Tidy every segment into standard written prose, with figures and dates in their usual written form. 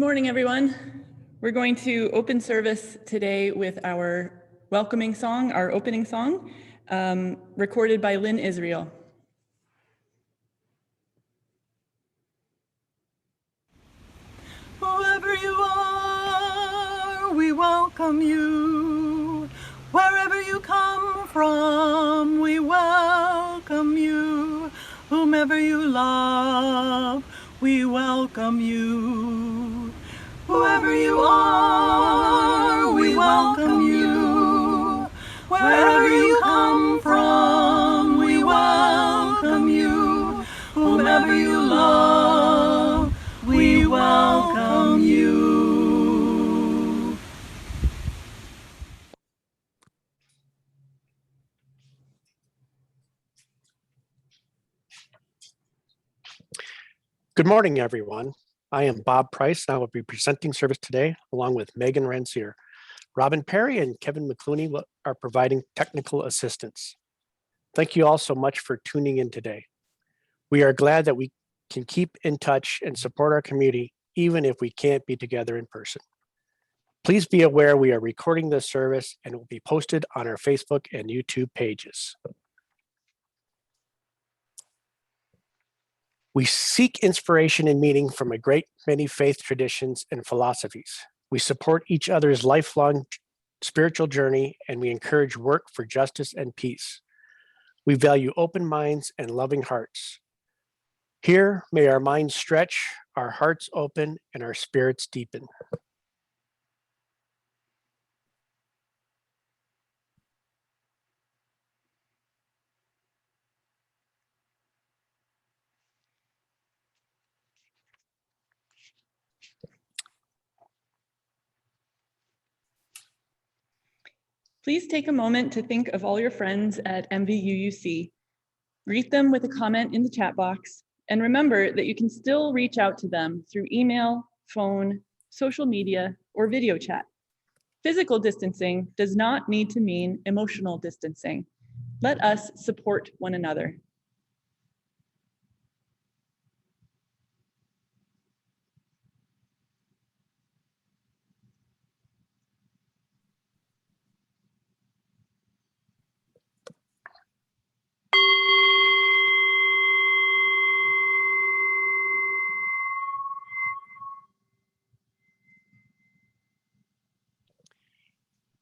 Good morning, everyone. We're going to open service today with our welcoming song, our opening song, recorded by Lynn Israel. Whoever you are, we welcome you. Wherever you come from, we welcome you. Whomever you love, we welcome you. Whoever you are, we welcome you. Wherever you come from, we welcome you. Whomever you love, we welcome you. Good morning, everyone. I am Bob Price, and I will be presenting service today along with Megan Rancier. Robin Perry and Kevin McClooney are providing technical assistance. Thank you all so much for tuning in today. We are glad that we can keep in touch and support our community, even if we can't be together in person. Please be aware we are recording this service and it will be posted on our Facebook and YouTube pages. We seek inspiration and meaning from a great many faith traditions and philosophies. We support each other's lifelong spiritual journey, and we encourage work for justice and peace. We value open minds and loving hearts. Here, may our minds stretch, our hearts open, and our spirits deepen. Please take a moment to think of all your friends at MVUUC. Greet them with a comment in the chat box, and remember that you can still reach out to them through email, phone, social media, or video chat. Physical distancing does not need to mean emotional distancing. Let us support one another.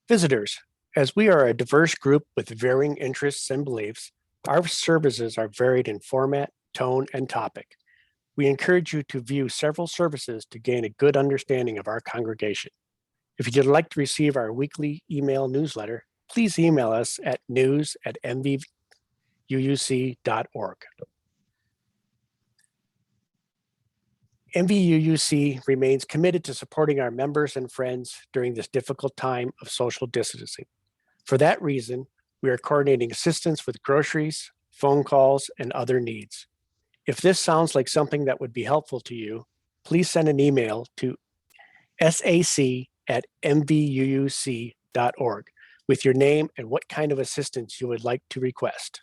Visitors, as we are a diverse group with varying interests and beliefs, our services are varied in format, tone, and topic. We encourage you to view several services to gain a good understanding of our congregation. If you'd like to receive our weekly email newsletter, please email us at news@mvuuc.org. MVUUC remains committed to supporting our members and friends during this difficult time of social distancing. For that reason, we are coordinating assistance with groceries, phone calls, and other needs. If this sounds like something that would be helpful to you, please send an email to sac@mvuuc.org with your name and what kind of assistance you would like to request.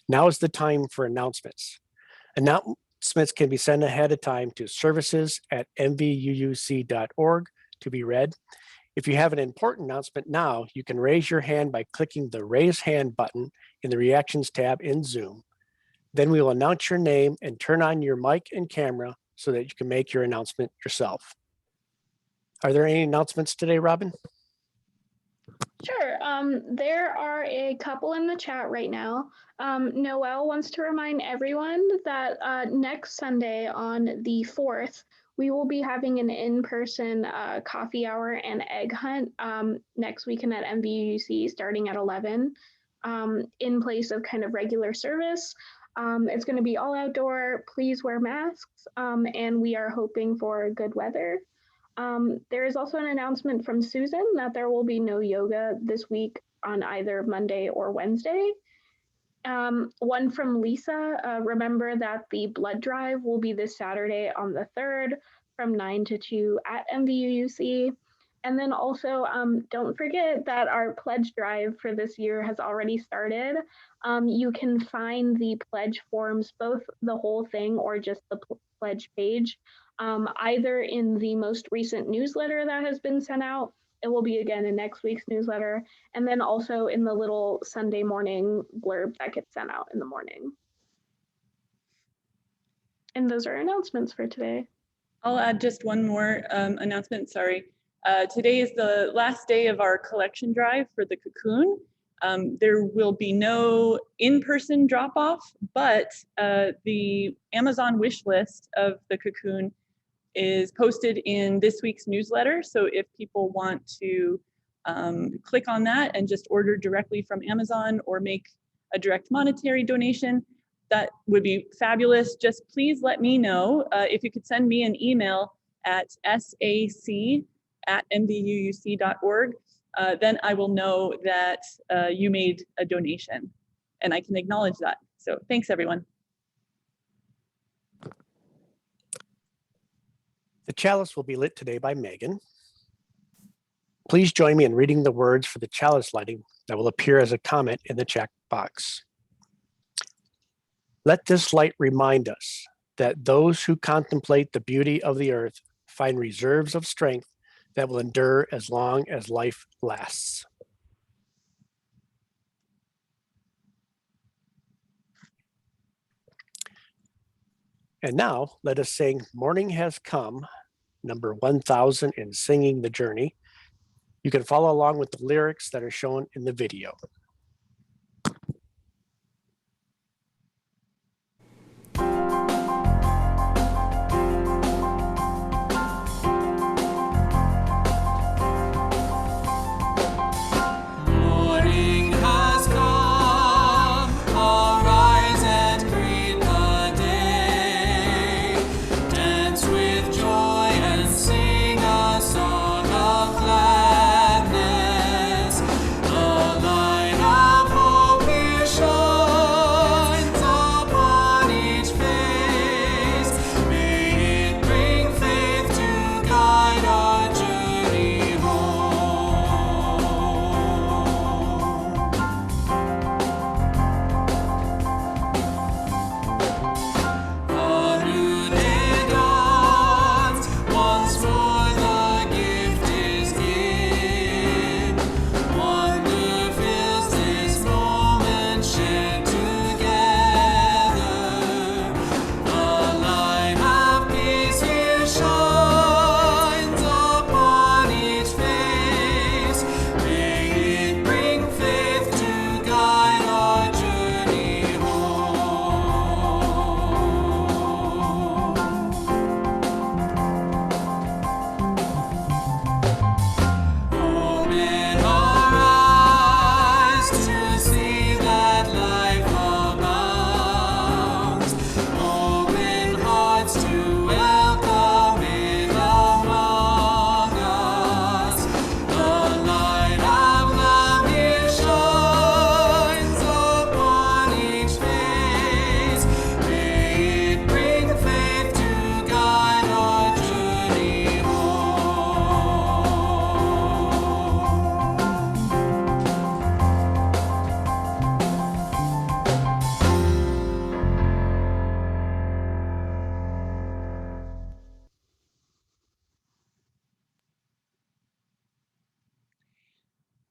Now is the time for announcements. Announcements can be sent ahead of time to services@mvuuc.org to be read. If you have an important announcement now, you can raise your hand by clicking the raise hand button in the reactions tab in Zoom. Then we will announce your name and turn on your mic and camera so that you can make your announcement yourself. Are there any announcements today, Robin? Sure. There are a couple in the chat right now. Noelle wants to remind everyone that next Sunday on the 4th, we will be having an in-person coffee hour and egg hunt next weekend at MVUC starting at 11 in place of kind of regular service. It's going to be all outdoor. Please wear masks, and we are hoping for good weather. There is also an announcement from Susan that there will be no yoga this week on either Monday or Wednesday. One from Lisa, remember that the blood drive will be this Saturday on the 3rd from 9 to 2 at MVUUC. And then also, don't forget that our pledge drive for this year has already started. You can find the pledge forms, both the whole thing or just the pledge page, either in the most recent newsletter that has been sent out. It will be again in next week's newsletter, and then also in the little Sunday morning blurb that gets sent out in the morning. And those are announcements for today. I'll add just one more announcement, sorry. Today is the last day of our collection drive for the cocoon. There will be no in-person drop-off, but the Amazon wish list of the cocoon is posted in this week's newsletter. So if people want to click on that and just order directly from Amazon or make a direct monetary donation, that would be fabulous. Just please let me know if you could send me an email at sac@mvuuc.org. Then I will know that you made a donation and I can acknowledge that. So thanks everyone. The chalice will be lit today by Megan. Please join me in reading the words for the chalice lighting that will appear as a comment in the chat box. Let this light remind us that those who contemplate the beauty of the earth find reserves of strength that will endure as long as life lasts. And now let us sing Morning Has Come, number 1000 in Singing the Journey. You can follow along with the lyrics that are shown in the video.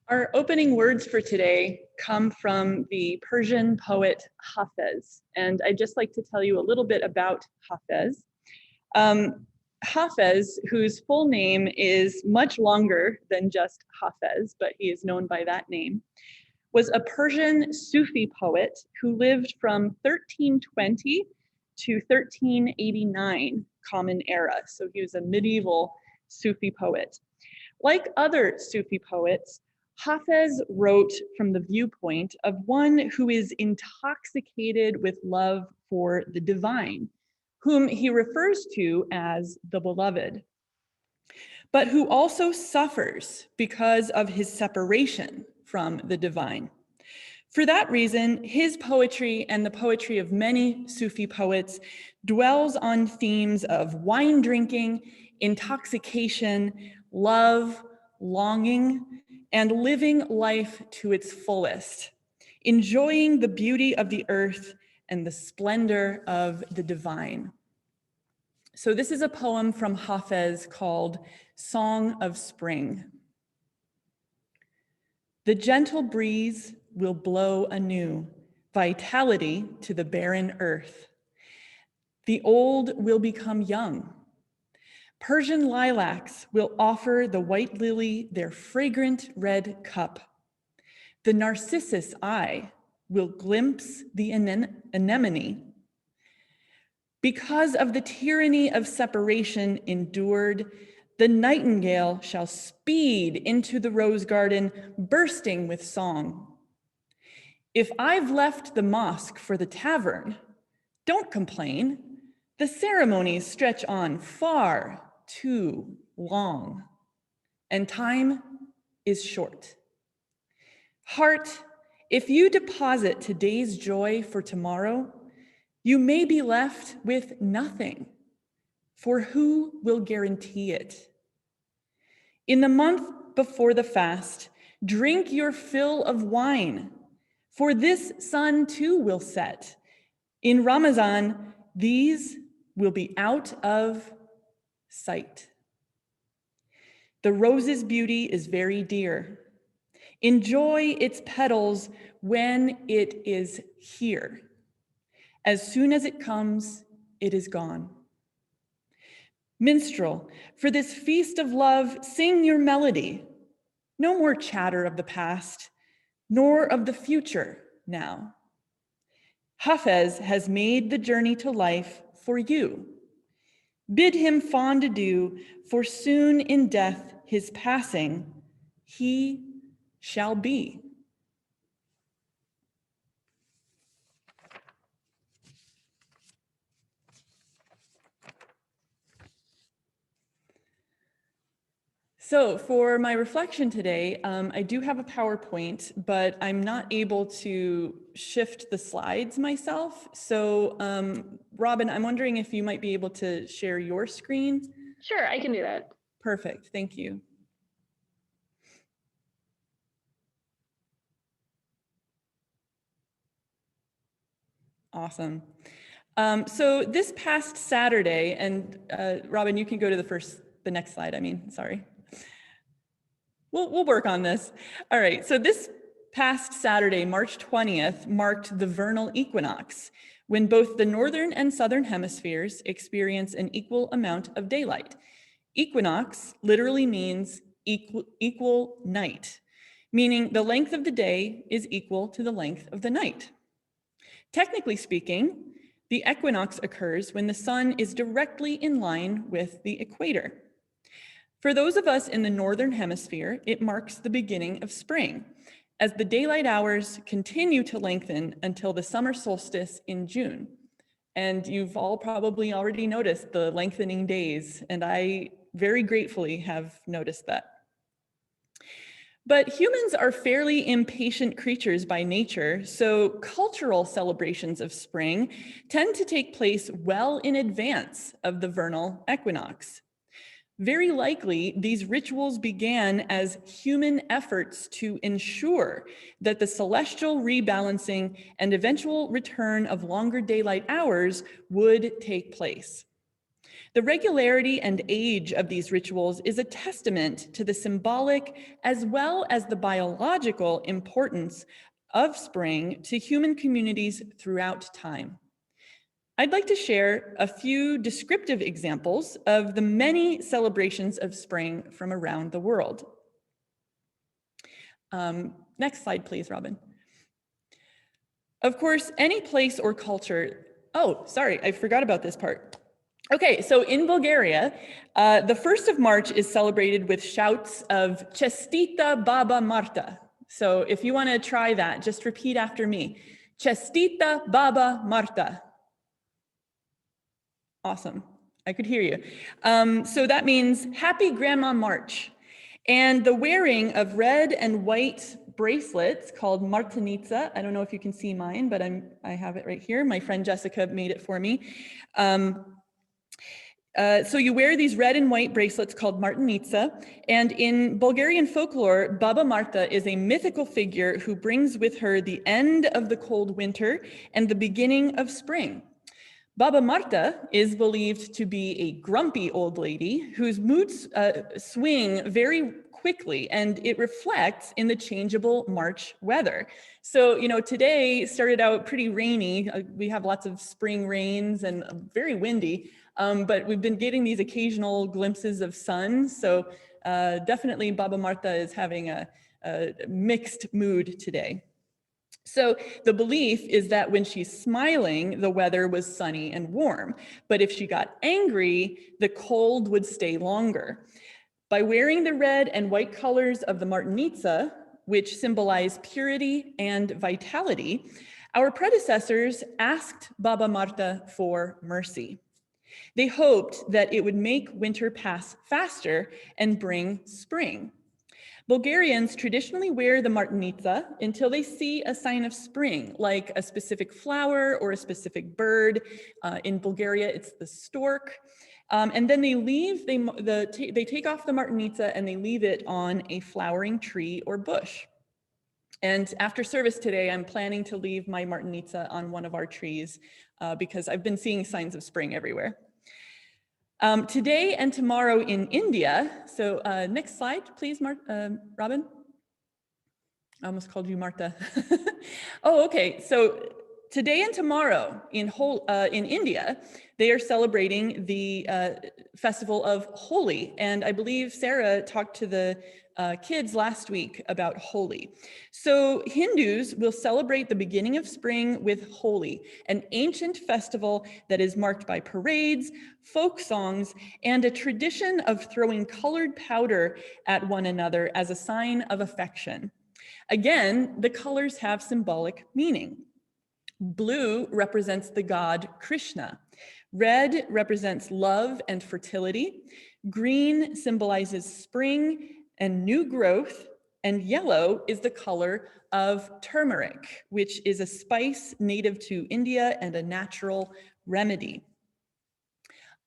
Our opening words for today come from the Persian poet Hafez, and I'd just like to tell you a little bit about Hafez. Hafez, whose full name is much longer than just Hafez, but he is known by that name, was a Persian Sufi poet who lived from 1320 to 1389 Common Era. So he was a medieval Sufi poet. Like other Sufi poets, Hafez wrote from the viewpoint of one who is intoxicated with love for the divine, whom he refers to as the beloved, but who also suffers because of his separation from the divine. For that reason, his poetry and the poetry of many Sufi poets dwells on themes of wine drinking, intoxication, love, longing, and living life to its fullest, enjoying the beauty of the earth and the splendor of the divine. So this is a poem from Hafez called Song of Spring. The gentle breeze will blow anew vitality to the barren earth. The old will become young. Persian lilacs will offer the white lily their fragrant red cup. The narcissus eye will glimpse the anemone. Because of the tyranny of separation endured, the nightingale shall speed into the rose garden, bursting with song. If I've left the mosque for the tavern, don't complain. The ceremonies stretch on far too long, and time is short. Heart, if you deposit today's joy for tomorrow, you may be left with nothing, for who will guarantee it? In the month before the fast, drink your fill of wine, for this sun too will set. In Ramadan, these will be out of sight. The rose's beauty is very dear. Enjoy its petals when it is here. As soon as it comes, it is gone. Minstrel, for this feast of love, sing your melody. No more chatter of the past, nor of the future now. Hafez has made the journey to life for you. Bid him fond adieu, for soon in death his passing, he shall be. So for my reflection today, I do have a PowerPoint, but I'm not able to shift the slides myself. So Robin, I'm wondering if you might be able to share your screen. Sure, I can do that. Perfect, thank you. Awesome. So this past Saturday, and Robin, you can go to the next slide, sorry. We'll work on this. All right, so this past Saturday, March 20th, marked the vernal equinox, when both the northern and southern hemispheres experience an equal amount of daylight. Equinox literally means equal night, meaning the length of the day is equal to the length of the night. Technically speaking, the equinox occurs when the sun is directly in line with the equator. For those of us in the northern hemisphere, it marks the beginning of spring, as the daylight hours continue to lengthen until the summer solstice in June. And you've all probably already noticed the lengthening days, and I very gratefully have noticed that. But humans are fairly impatient creatures by nature, so cultural celebrations of spring tend to take place well in advance of the vernal equinox. Very likely, these rituals began as human efforts to ensure that the celestial rebalancing and eventual return of longer daylight hours would take place. The regularity and age of these rituals is a testament to the symbolic as well as the biological importance of spring to human communities throughout time. I'd like to share a few descriptive examples of the many celebrations of spring from around the world. Next slide, please, Robin. Of course, any place or culture, oh, sorry, I forgot about this part. Okay, so in Bulgaria, the 1st of March is celebrated with shouts of CHESTITA Baba Marta. So if you want to try that, just repeat after me. CHESTITA Baba Marta. Awesome, I could hear you. So that means Happy Grandma March. And the wearing of red and white bracelets called martinitsa. I don't know if you can see mine, but I have it right here. My friend Jessica made it for me. So you wear these red and white bracelets called martinitsa, and in Bulgarian folklore, Baba Marta is a mythical figure who brings with her the end of the cold winter and the beginning of spring. Baba Marta is believed to be a grumpy old lady whose moods swing very quickly, and it reflects in the changeable March weather. So, you know, today started out pretty rainy. We have lots of spring rains and very windy, but we've been getting these occasional glimpses of sun. So definitely Baba Marta is having a mixed mood today. So the belief is that when she's smiling, the weather was sunny and warm. But if she got angry, the cold would stay longer. By wearing the red and white colors of the martinitsa, which symbolize purity and vitality, our predecessors asked Baba Marta for mercy. They hoped that it would make winter pass faster and bring spring. Bulgarians traditionally wear the martinitsa until they see a sign of spring, like a specific flower or a specific bird. In Bulgaria, it's the stork. And then they leave, they take off the martinitsa and they leave it on a flowering tree or bush. And after service today, I'm planning to leave my martinitsa on one of our trees because I've been seeing signs of spring everywhere. Today and tomorrow in India, so next slide, please, Robin. I almost called you Marta. Oh, okay, so today and tomorrow in India, they are celebrating the festival of Holi, and I believe Sarah talked to the kids last week about Holi. So Hindus will celebrate the beginning of spring with Holi, an ancient festival that is marked by parades, folk songs, and a tradition of throwing colored powder at one another as a sign of affection. Again, the colors have symbolic meaning. Blue represents the god Krishna. Red represents love and fertility. Green symbolizes spring and new growth, and yellow is the color of turmeric, which is a spice native to India and a natural remedy.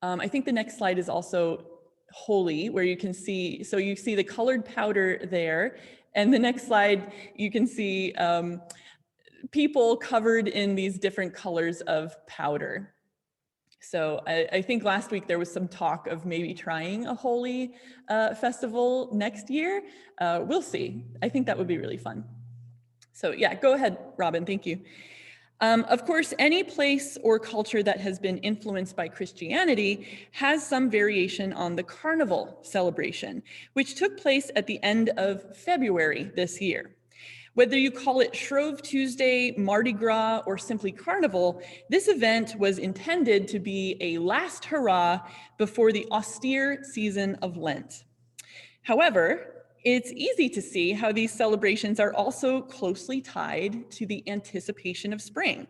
I think the next slide is also Holi, where you can see, so you see the colored powder there, and the next slide you can see people covered in these different colors of powder. So I think last week there was some talk of maybe trying a Holi festival next year. We'll see. I think that would be really fun. So yeah, go ahead, Robin, thank you. Of course, any place or culture that has been influenced by Christianity has some variation on the carnival celebration, which took place at the end of February this year. Whether you call it Shrove Tuesday, Mardi Gras, or simply Carnival, this event was intended to be a last hurrah before the austere season of Lent. However, it's easy to see how these celebrations are also closely tied to the anticipation of spring,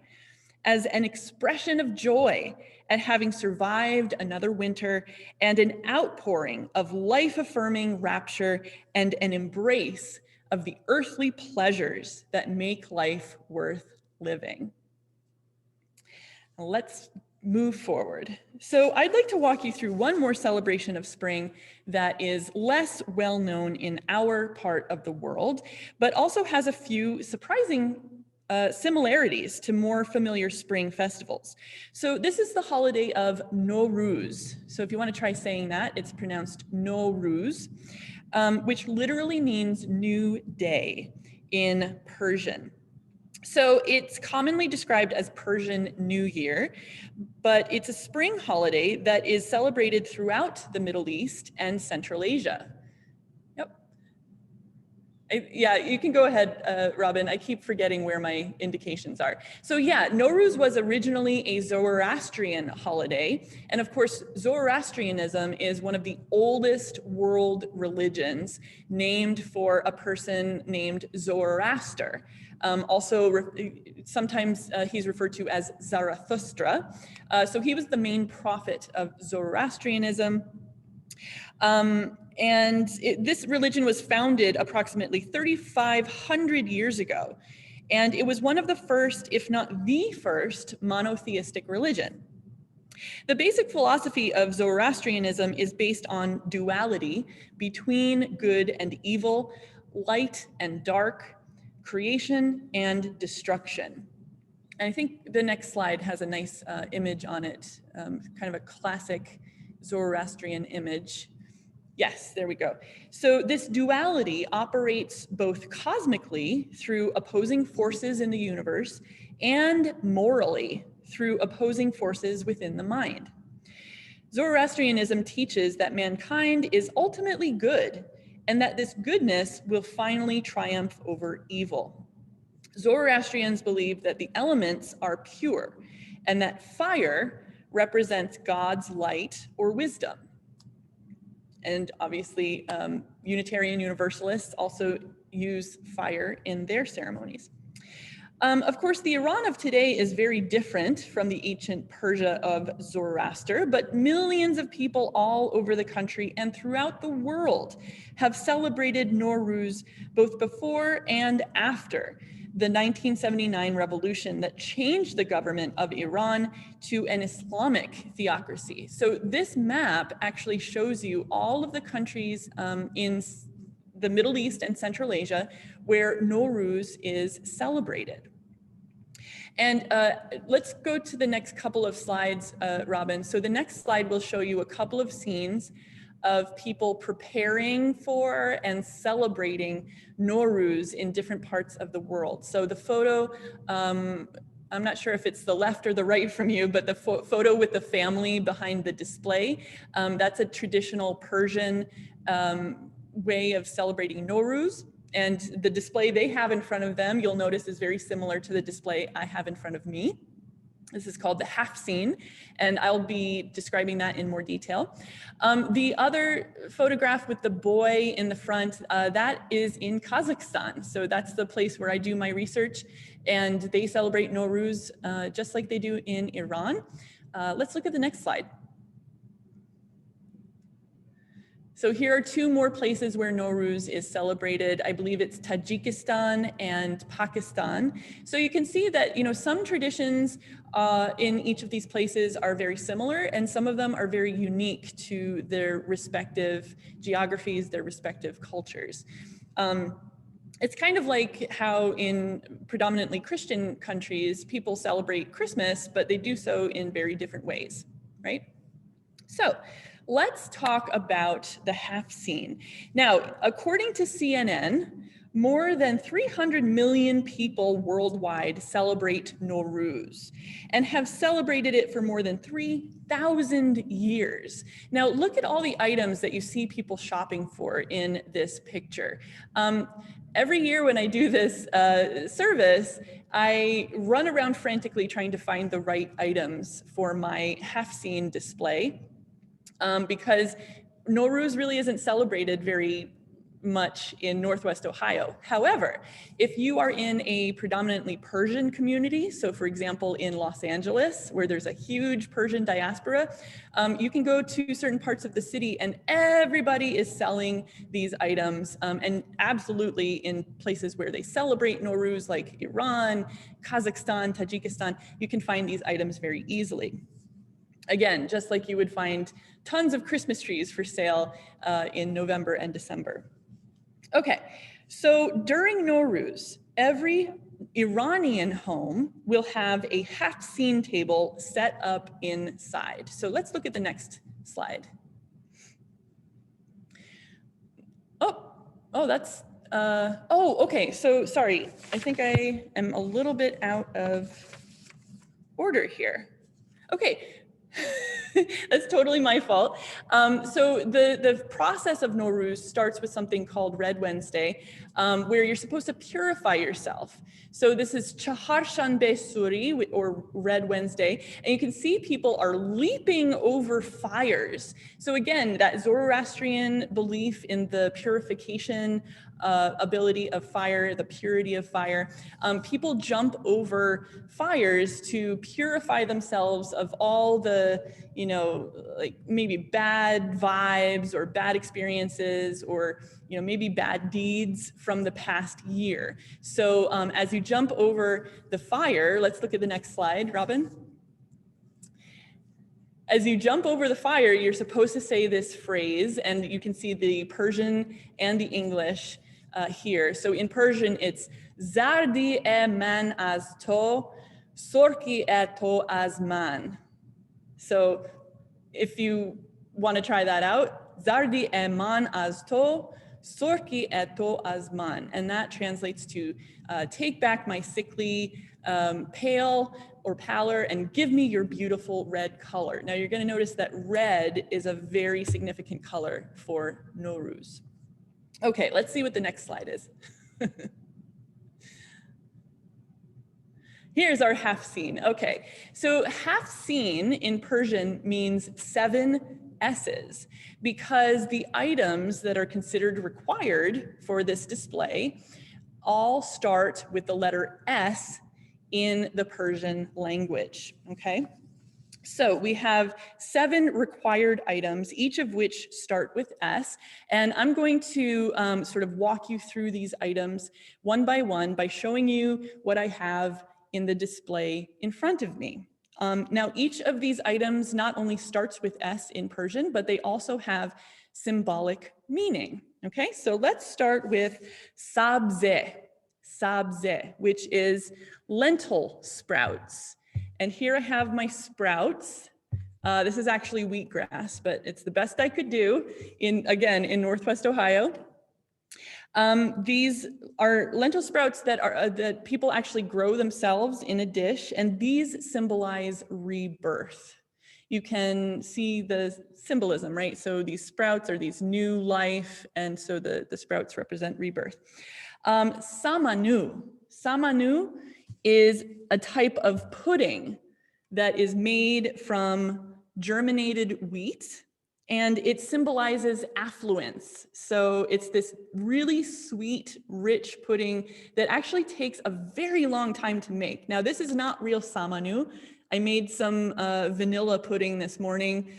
as an expression of joy at having survived another winter and an outpouring of life-affirming rapture and an embrace of the earthly pleasures that make life worth living. Let's move forward. So I'd like to walk you through one more celebration of spring that is less well known in our part of the world, but also has a few surprising similarities to more familiar spring festivals. So this is the holiday of NO-ROOZ. So if you want to try saying that, it's pronounced NO-ROOZ. Which literally means new day in Persian. So it's commonly described as Persian New Year, but it's a spring holiday that is celebrated throughout the Middle East and Central Asia. Yeah, you can go ahead, Robin. I keep forgetting where my indications are. So yeah, NOWRUZ was originally a Zoroastrian holiday. And of course, Zoroastrianism is one of the oldest world religions, named for a person named Zoroaster. Sometimes he's referred to as Zarathustra. So he was the main prophet of Zoroastrianism. This religion was founded approximately 3,500 years ago, and it was one of the first, if not the first, monotheistic religion. The basic philosophy of Zoroastrianism is based on duality between good and evil, light and dark, creation and destruction. And I think the next slide has a nice image on it, kind of a classic Zoroastrian image. Yes, there we go. So this duality operates both cosmically through opposing forces in the universe and morally through opposing forces within the mind. Zoroastrianism teaches that mankind is ultimately good and that this goodness will finally triumph over evil. Zoroastrians believe that the elements are pure and that fire represents God's light or wisdom. And obviously, Unitarian Universalists also use fire in their ceremonies. Of course, the Iran of today is very different from the ancient Persia of Zoroaster, but millions of people all over the country and throughout the world have celebrated NOWRUZ both before and after the 1979 revolution that changed the government of Iran to an Islamic theocracy. So this map actually shows you all of the countries in the Middle East and Central Asia where NOWRUZ is celebrated. And let's go to the next couple of slides, Robin. So the next slide will show you a couple of scenes of people preparing for and celebrating NOWRUZ in different parts of the world. So the photo, I'm not sure if it's the left or the right from you, but the photo with the family behind the display, that's a traditional Persian way of celebrating NOWRUZ. And the display they have in front of them, you'll notice, is very similar to the display I have in front of me. This is called the HAFT scene, and I'll be describing that in more detail. The other photograph with the boy in the front, that is in Kazakhstan. So that's the place where I do my research, and they celebrate NOWRUZ just like they do in Iran. Let's look at the next slide. So here are two more places where NOWRUZ is celebrated. I believe it's Tajikistan and Pakistan. So you can see that, you know, some traditions in each of these places are very similar, and some of them are very unique to their respective geographies, their respective cultures. It's kind of like how in predominantly Christian countries, people celebrate Christmas, but they do so in very different ways, right? So let's talk about the HAFT scene. Now, according to CNN, more than 300 million people worldwide celebrate NOWRUZ and have celebrated it for more than 3,000 years. Now, look at all the items that you see people shopping for in this picture. Every year when I do this service, I run around frantically trying to find the right items for my HAFT scene display. Because NOWRUZ really isn't celebrated very much in Northwest Ohio. However, if you are in a predominantly Persian community, so for example, in Los Angeles, where there's a huge Persian diaspora, you can go to certain parts of the city and everybody is selling these items. And absolutely in places where they celebrate NOWRUZ, like Iran, Kazakhstan, Tajikistan, you can find these items very easily. Again, just like you would find tons of Christmas trees for sale in November and December. Okay, so during NOWRUZ, every Iranian home will have a HAFT scene table set up inside. So let's look at the next slide. Oh, that's, okay, so sorry. I think I am a little bit out of order here. Okay. That's totally my fault. So the process of NOWRUZ starts with something called Red Wednesday, where you're supposed to purify yourself. So this is CHAHARSHANBE SURI, or Red Wednesday, and you can see people are leaping over fires. So again, that Zoroastrian belief in the purification ability of fire, the purity of fire. People jump over fires to purify themselves of all the, you know, like maybe bad vibes or bad experiences or, you know, maybe bad deeds from the past year. So as you jump over the fire, let's look at the next slide, Robin. As you jump over the fire, you're supposed to say this phrase, and you can see the Persian and the English here. So in Persian, it's Zardi e man az to Sorki eto azman. So if you want to try that out, Zardi eman azto, sorki eto azman. And that translates to take back my sickly pale or pallor and give me your beautiful red color. Now you're going to notice that red is a very significant color for NOWRUZ. Okay, let's see what the next slide is. Here's our HAFT scene. Okay, so HAFT scene in Persian means 7 S's because the items that are considered required for this display all start with the letter S in the Persian language, okay? So we have 7 required items, each of which start with S, and I'm going to sort of walk you through these items one by showing you what I have in the display in front of me. Now, each of these items not only starts with S in Persian, but they also have symbolic meaning, okay? So let's start with sabze, which is lentil sprouts. And here I have my sprouts. This is actually wheatgrass, but it's the best I could do again, in Northwest Ohio. These are lentil sprouts that people actually grow themselves in a dish, and these symbolize rebirth. You can see the symbolism, right? So these sprouts are these new life, and so the sprouts represent rebirth. Samanu is a type of pudding that is made from germinated wheat, and it symbolizes affluence. So it's this really sweet, rich pudding that actually takes a very long time to make. Now, this is not real samanu. I made some vanilla pudding this morning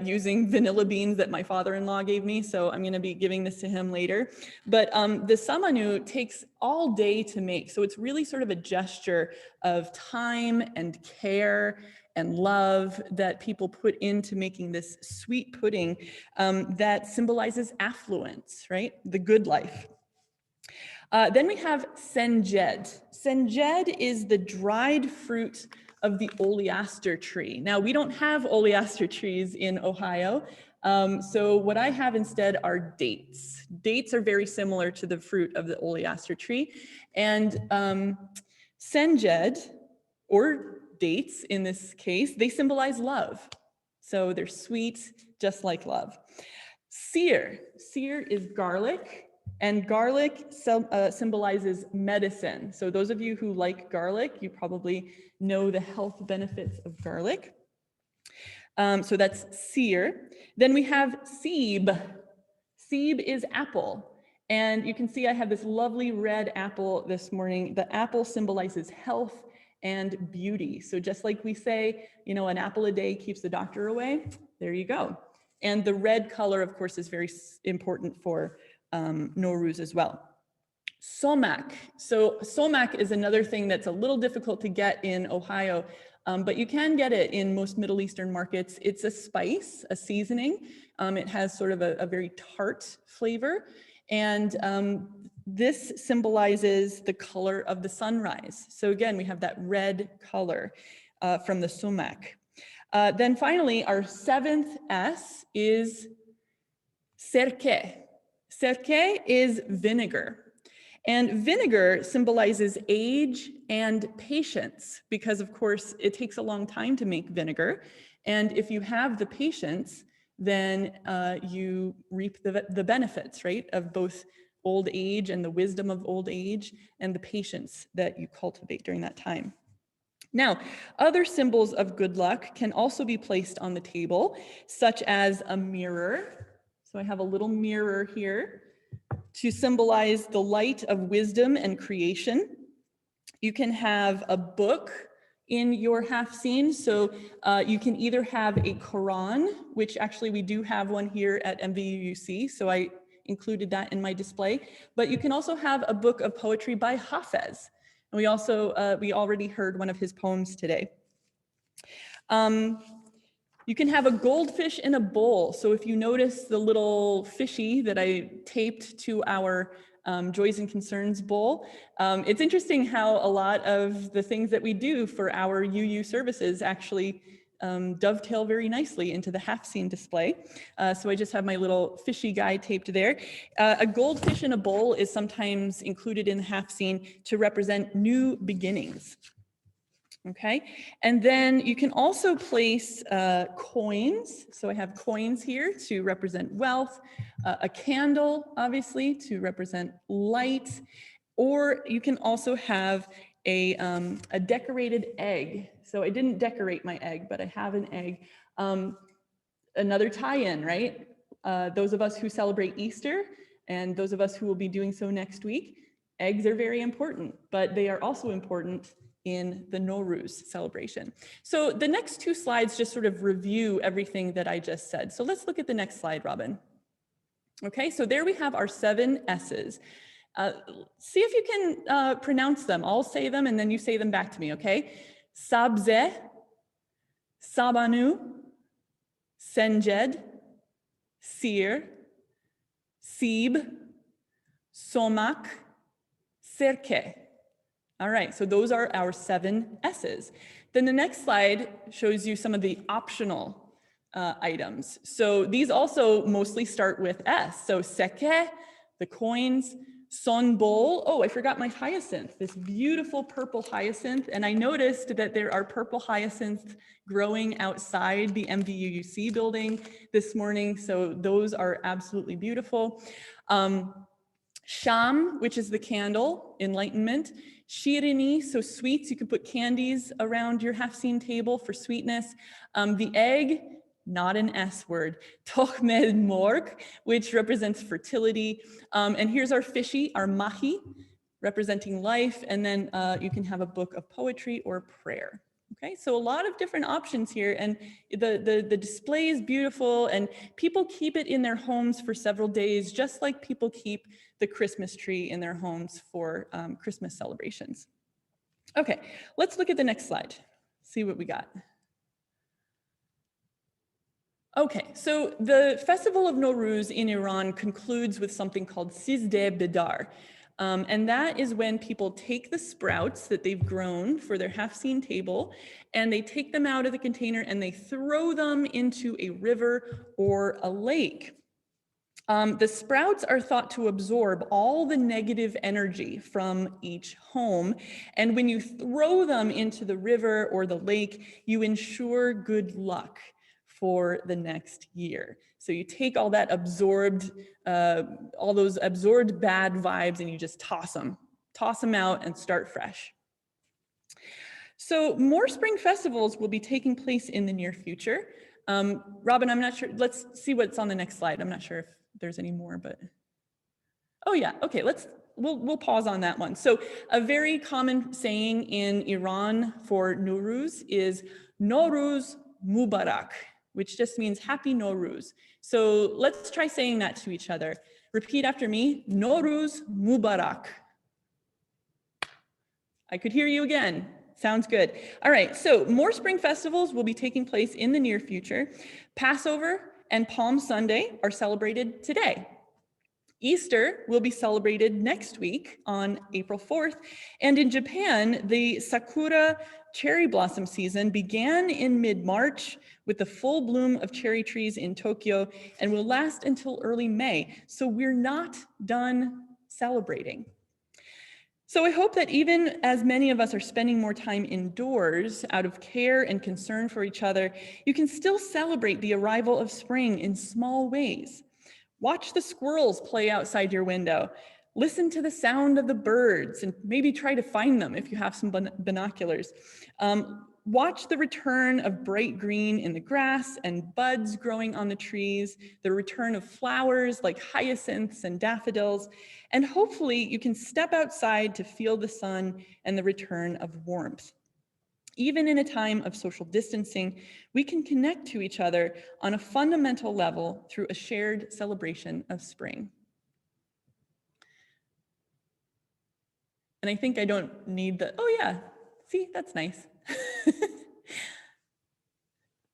using vanilla beans that my father-in-law gave me, so I'm gonna be giving this to him later. But the samanu takes all day to make, so it's really sort of a gesture of time and care and love that people put into making this sweet pudding that symbolizes affluence, right? The good life. Then we have senjed. Senjed is the dried fruit of the oleaster tree. Now, we don't have oleaster trees in Ohio, so what I have instead are dates. Dates are very similar to the fruit of the oleaster tree, and senjed, or dates in this case, they symbolize love. So they're sweet, just like love. Seer is garlic, and garlic symbolizes medicine. So those of you who like garlic, you probably know the health benefits of garlic. So that's seer. Then we have seeb. Seeb is apple. And you can see I have this lovely red apple this morning. The apple symbolizes health and beauty. So just like we say, you know, an apple a day keeps the doctor away, there you go. And the red color, of course, is very important for NOWRUZ as well. Somak. So somak is another thing that's a little difficult to get in Ohio, but you can get it in most Middle Eastern markets. It's a spice, a seasoning. It has sort of a very tart flavor. And this symbolizes the color of the sunrise. So again, we have that red color from the sumac. Then finally, our 7th S is serke. Serke is vinegar. And vinegar symbolizes age and patience because, of course, it takes a long time to make vinegar. And if you have the patience, then you reap the benefits, right, of both old age and the wisdom of old age and the patience that you cultivate during that time. Now, other symbols of good luck can also be placed on the table, such as a mirror. So I have a little mirror here to symbolize the light of wisdom and creation. You can have a book in your HAFT scene. So you can either have a Quran, which actually we do have one here at MVUUC, so I included that in my display, but you can also have a book of poetry by Hafez. And we already heard one of his poems today. You can have a goldfish in a bowl. So if you notice the little fishy that I taped to our Joys and Concerns Bowl. It's interesting how a lot of the things that we do for our UU services actually dovetail very nicely into the HAFT scene display. So I just have my little fishy guy taped there. A goldfish in a bowl is sometimes included in the HAFT scene to represent new beginnings. Okay, and then you can also place coins. So I have coins here to represent wealth, a candle, obviously, to represent light, or you can also have a decorated egg. So I didn't decorate my egg, but I have an egg. Another tie-in, right? Those of us who celebrate Easter and those of us who will be doing so next week, eggs are very important, but they are also important in the NOWRUZ celebration. So the next two slides just sort of review everything that I just said. So let's look at the next slide, Robin. Okay, so there we have our 7 S's. See if you can pronounce them. I'll say them and then you say them back to me, okay? SAZDEH, SABANU, SENJED, SIR, SIB, SOMAK, SERKE. All right, so those are our 7 S's. Then the next slide shows you some of the optional items. So these also mostly start with S. So seke, the coins, son bowl. Oh, I forgot my hyacinth, this beautiful purple hyacinth. And I noticed that there are purple hyacinths growing outside the MVUUC building this morning. So those are absolutely beautiful. Sham, which is the candle, enlightenment. Shirini, so sweets, you can put candies around your HAFT scene table for sweetness. The egg, not an S word, Tohmed Morg, which represents fertility. And here's our fishy, our mahi, representing life. And then you can have a book of poetry or prayer. Okay, so a lot of different options here, and the display is beautiful, and people keep it in their homes for several days, just like people keep the Christmas tree in their homes for Christmas celebrations. Okay, let's look at the next slide, see what we got. Okay, so the Festival of NOWRUZ in Iran concludes with something called SIZDEH BEDAR. And that is when people take the sprouts that they've grown for their HAFT scene table, and they take them out of the container and they throw them into a river or a lake. The sprouts are thought to absorb all the negative energy from each home. And when you throw them into the river or the lake, you ensure good luck for the next year. So you take all that absorbed, all those absorbed bad vibes, and you just toss them out and start fresh. So more spring festivals will be taking place in the near future. Robin, I'm not sure, let's see what's on the next slide. I'm not sure if there's any more, but, oh yeah, okay, we'll pause on that one. So a very common saying in Iran for NOWRUZ is NOWRUZ Mubarak, which just means Happy NOWRUZ. So let's try saying that to each other. Repeat after me, NOWRUZ Mubarak. I could hear you again. Sounds good. All right, so more spring festivals will be taking place in the near future. Passover and Palm Sunday are celebrated today. Easter will be celebrated next week on April 4th. And in Japan, the Sakura cherry blossom season began in mid-March with the full bloom of cherry trees in Tokyo and will last until early May. So we're not done celebrating. So I hope that even as many of us are spending more time indoors out of care and concern for each other, you can still celebrate the arrival of spring in small ways. Watch the squirrels play outside your window. Listen to the sound of the birds and maybe try to find them if you have some binoculars. Watch the return of bright green in the grass and buds growing on the trees, the return of flowers like hyacinths and daffodils, and hopefully you can step outside to feel the sun and the return of warmth. Even in a time of social distancing, we can connect to each other on a fundamental level through a shared celebration of spring. And I think I don't need the, oh yeah, see, that's nice.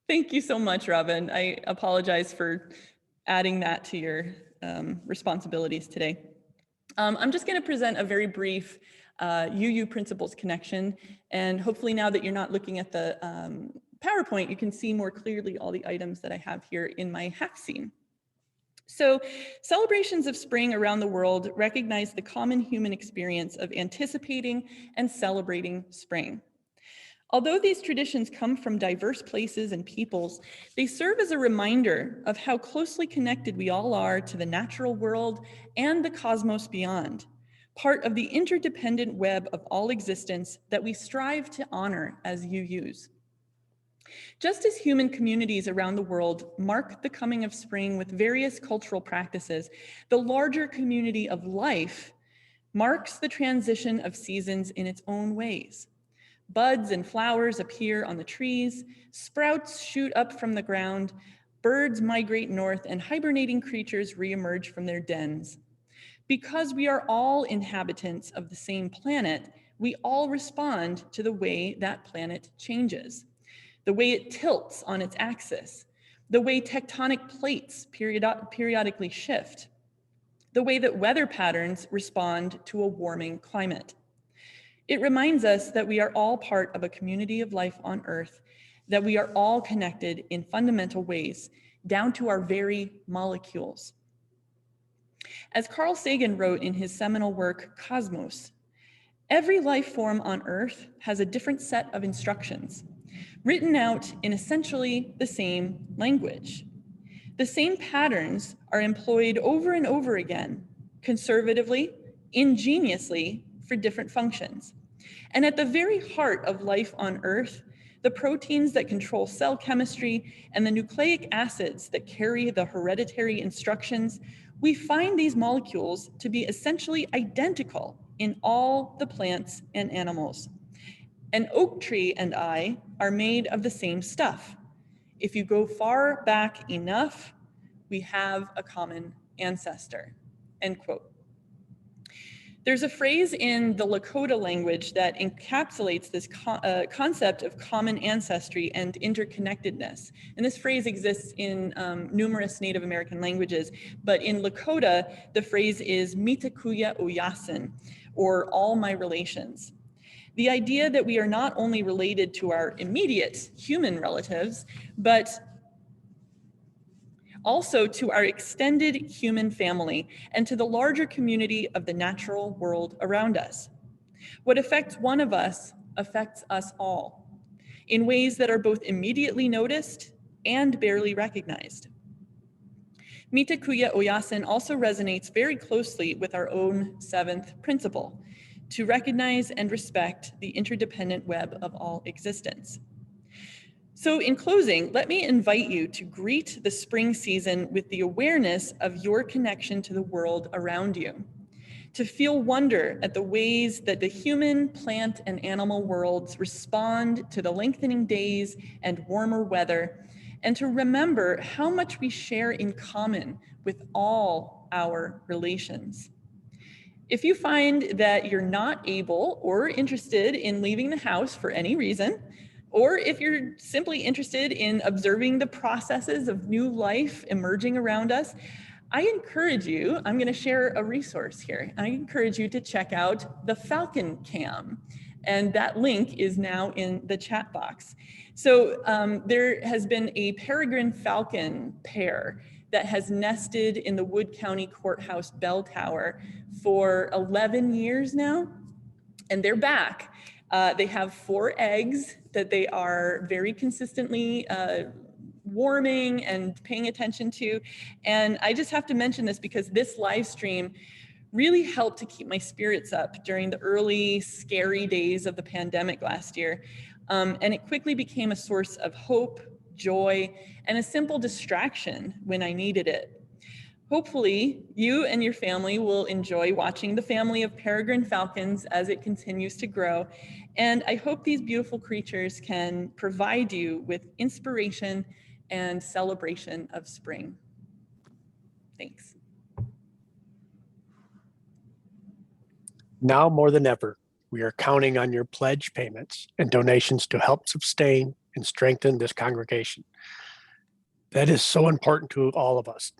Thank you so much, Robin. I apologize for adding that to your responsibilities today. I'm just going to present a very brief UU principles connection, and hopefully now that you're not looking at the PowerPoint, you can see more clearly all the items that I have here in my HAFT scene. So celebrations of spring around the world recognize the common human experience of anticipating and celebrating spring. Although these traditions come from diverse places and peoples, they serve as a reminder of how closely connected we all are to the natural world and the cosmos beyond, part of the interdependent web of all existence that we strive to honor as UUs. Just as human communities around the world mark the coming of spring with various cultural practices, the larger community of life marks the transition of seasons in its own ways. Buds and flowers appear on the trees, sprouts shoot up from the ground, birds migrate north, and hibernating creatures reemerge from their dens. Because we are all inhabitants of the same planet, we all respond to the way that planet changes, the way it tilts on its axis, the way tectonic plates periodically shift, the way that weather patterns respond to a warming climate. It reminds us that we are all part of a community of life on Earth, that we are all connected in fundamental ways, down to our very molecules. As Carl Sagan wrote in his seminal work, Cosmos, every life form on Earth has a different set of instructions, written out in essentially the same language. The same patterns are employed over and over again, conservatively, ingeniously, for different functions. And at the very heart of life on Earth, the proteins that control cell chemistry and the nucleic acids that carry the hereditary instructions, we find these molecules to be essentially identical in all the plants and animals. An oak tree and I are made of the same stuff. If you go far back enough, we have a common ancestor, end quote. There's a phrase in the Lakota language that encapsulates this concept of common ancestry and interconnectedness. And this phrase exists in numerous Native American languages, but in Lakota, the phrase is Mitakuya Oyasin, or all my relations. The idea that we are not only related to our immediate human relatives, but also to our extended human family and to the larger community of the natural world around us. What affects one of us affects us all in ways that are both immediately noticed and barely recognized. Mitakuya Oyasin also resonates very closely with our own seventh principle, to recognize and respect the interdependent web of all existence. So in closing, let me invite you to greet the spring season with the awareness of your connection to the world around you, to feel wonder at the ways that the human, plant, and animal worlds respond to the lengthening days and warmer weather, and to remember how much we share in common with all our relations. If you find that you're not able or interested in leaving the house for any reason, or if you're simply interested in observing the processes of new life emerging around us, I encourage you, I'm going to share a resource here. I encourage you to check out the Falcon Cam, and that link is now in the chat box. So there has been a peregrine falcon pair that has nested in the Wood County Courthouse bell tower for 11 years now, and they're back. They have 4 eggs that they are very consistently warming and paying attention to. And I just have to mention this because this live stream really helped to keep my spirits up during the early scary days of the pandemic last year. And it quickly became a source of hope, joy, and a simple distraction when I needed it. Hopefully, you and your family will enjoy watching the family of peregrine falcons as it continues to grow. And I hope these beautiful creatures can provide you with inspiration and celebration of spring. Thanks. Now more than ever, we are counting on your pledge payments and donations to help sustain and strengthen this congregation. That is so important to all of us.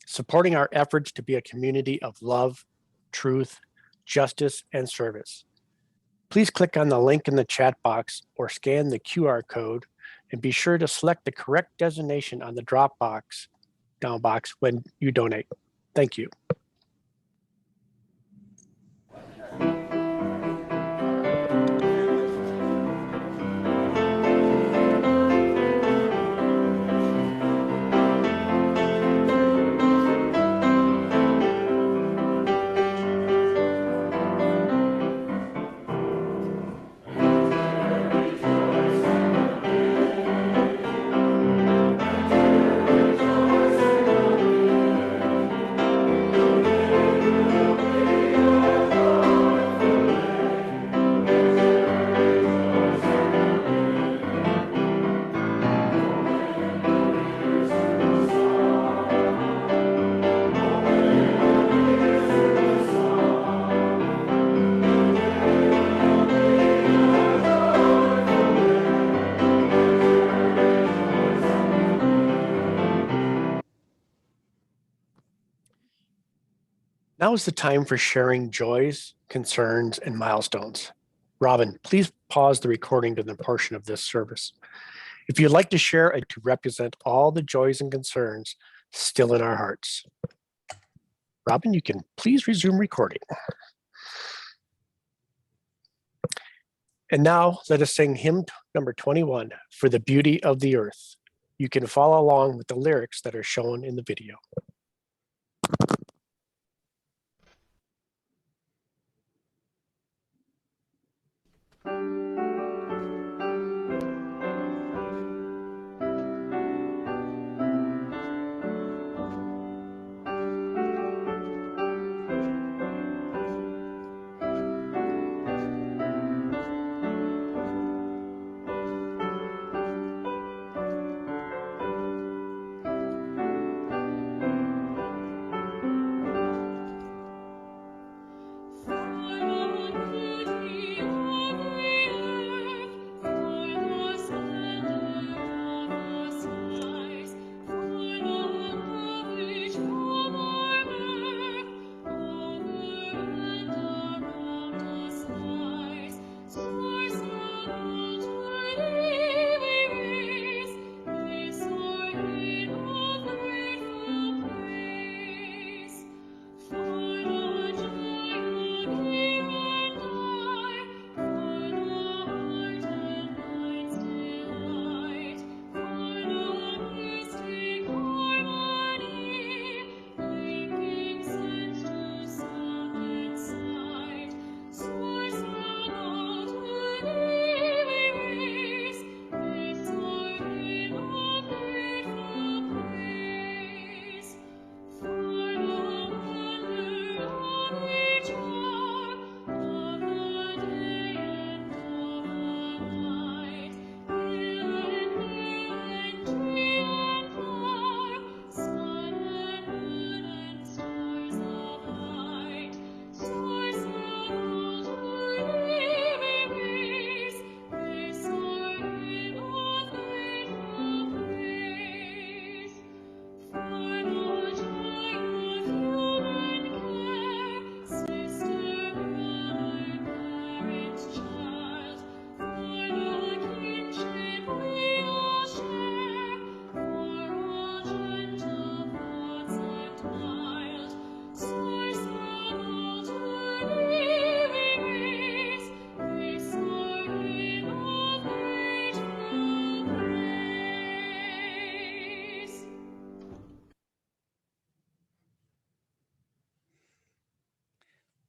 Supporting our efforts to be a community of love, truth, justice, and service. Please click on the link in the chat box or scan the QR code and be sure to select the correct designation on the drop box down box when you donate. Thank you. Now is the time for sharing joys, concerns, and milestones. Robin, please pause the recording to the portion of this service. If you'd like to share and to represent all the joys and concerns still in our hearts. Robin, you can please resume recording. And now let us sing hymn number 21, For the Beauty of the Earth. You can follow along with the lyrics that are shown in the video.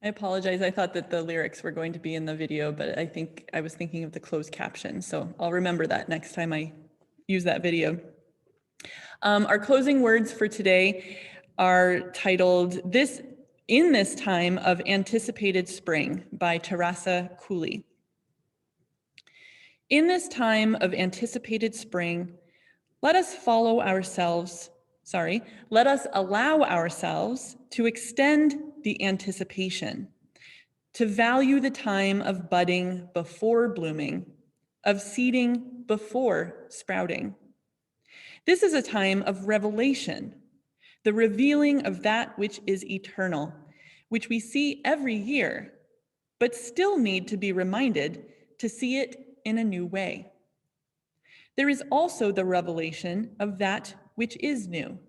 I apologize. I thought that the lyrics were going to be in the video, but I think I was thinking of the closed caption. So I'll remember that next time I use that video. Our closing words for today are titled In This Time of Anticipated Spring by Teresa Cooley. In this time of anticipated spring, let us allow ourselves to extend the anticipation, to value the time of budding before blooming, of seeding before sprouting. This is a time of revelation, the revealing of that which is eternal, which we see every year, but still need to be reminded to see it in a new way. There is also the revelation of that which is new.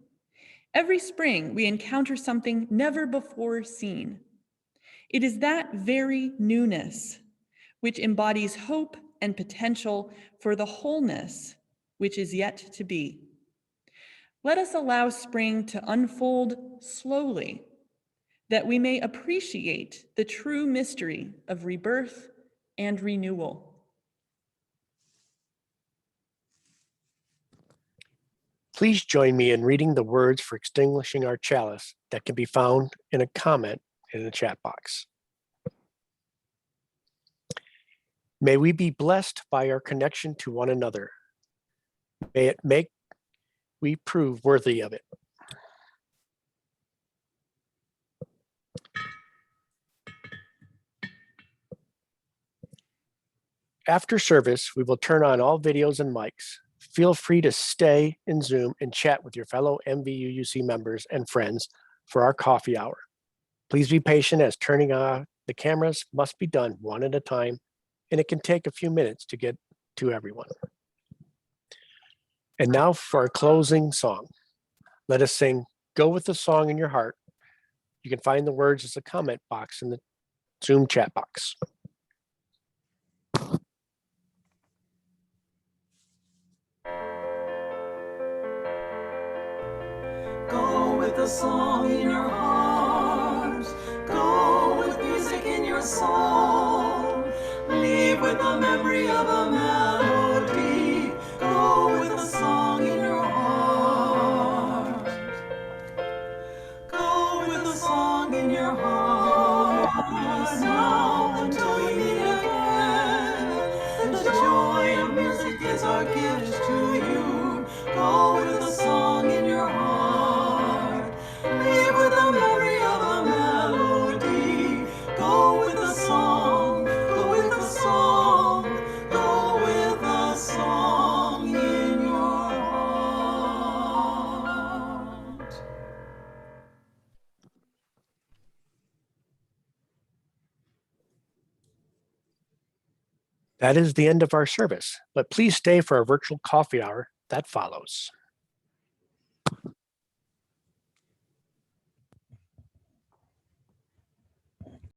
Every spring, we encounter something never before seen. It is that very newness which embodies hope and potential for the wholeness which is yet to be. Let us allow spring to unfold slowly, that we may appreciate the true mystery of rebirth and renewal. Please join me in reading the words for extinguishing our chalice that can be found in a comment in the chat box. May we be blessed by our connection to one another. May it make we prove worthy of it. After service, we will turn on all videos and mics. Feel free to stay in Zoom and chat with your fellow MVUUC members and friends for our coffee hour. Please be patient, as turning on the cameras must be done one at a time, and it can take a few minutes to get to everyone. And now for our closing song. Let us sing "Go With the Song in Your Heart." You can find the words as a comment box in the Zoom chat box. Go with the song in your heart. Go with music in your soul. Leave with the memory of a melody. Go with the song in your heart. Go with the song in your heart. Now until we meet again. The joy of music is our gift to you. Go with the song in your heart. Leave with the memory of a melody. Go with the song. Go with the song. Go with the song in your heart. That is the end of our service, but please stay for our virtual coffee hour that follows.